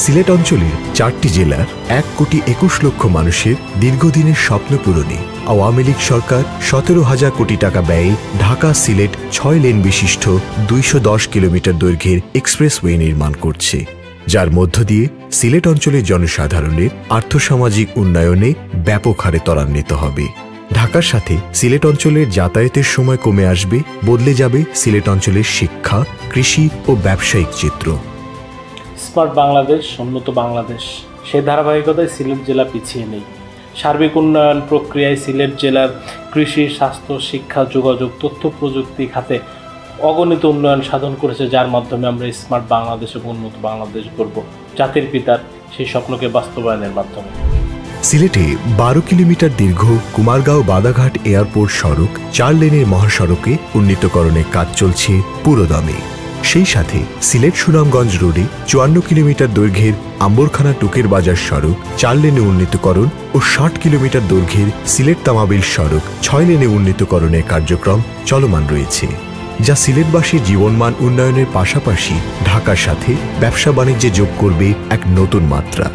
সিলেট অঞ্চলের 4টি জেলার 1,21,00,000 মানুষের দীর্ঘদিনের স্বপ্ন পূরণে আওয়ামী লীগ সরকার 17,000 কোটি টাকা ব্যয়ে ঢাকা সিলেট 6 লেন বিশিষ্ট 210 কিলোমিটার দৈর্ঘ্যের এক্সপ্রেসওয়ে নির্মাণ করছে, যার মধ্য দিয়ে সিলেট অঞ্চলের জনসাধারণের আর্থসামাজিক উন্নয়নে ব্যাপক হারে ত্বরান্বিত হবে। ঢাকার সাথে সিলেট অঞ্চলের যাতায়াতের সময় কমে আসবে, বদলে যাবে সিলেট অঞ্চলের শিক্ষা, কৃষি ও ব্যবসায়িক চিত্র। স্মার্ট বাংলাদেশ, উন্নত বাংলাদেশ, সেই ধারাবাহিকতায় সিলেট জেলা পিছিয়ে নেই। সার্বিক উন্নয়ন প্রক্রিয়ায় সিলেট জেলার কৃষি, স্বাস্থ্য, শিক্ষা, যোগাযোগ, তথ্য প্রযুক্তি খাতে অগণিত উন্নয়ন সাধন করেছে, যার মাধ্যমে আমরা স্মার্ট বাংলাদেশ এবং উন্নত বাংলাদেশ গড়ব, জাতির পিতার সেই স্বপ্নকে বাস্তবায়নের মাধ্যমে। সিলেটে 12 কিলোমিটার দীর্ঘ কুমারগাঁও বাদাঘাট এয়ারপোর্ট সড়ক 4 লেনের মহাসড়কে উন্নীতকরণের কাজ চলছে পুরোদমে। সেই সাথে সিলেট সুনামগঞ্জ রোডে 54 কিলোমিটার দৈর্ঘ্যের আম্বরখানা টুকের বাজার সড়ক 4 লেনে উন্নীতকরণ ও 60 কিলোমিটার দৈর্ঘ্যের সিলেট তামাবিল সড়ক 6 লেনে উন্নীতকরণের কার্যক্রম চলমান রয়েছে, যা সিলেটবাসীর জীবনমান উন্নয়নের পাশাপাশি ঢাকার সাথে ব্যবসা বাণিজ্যে যোগ করবে এক নতুন মাত্রা।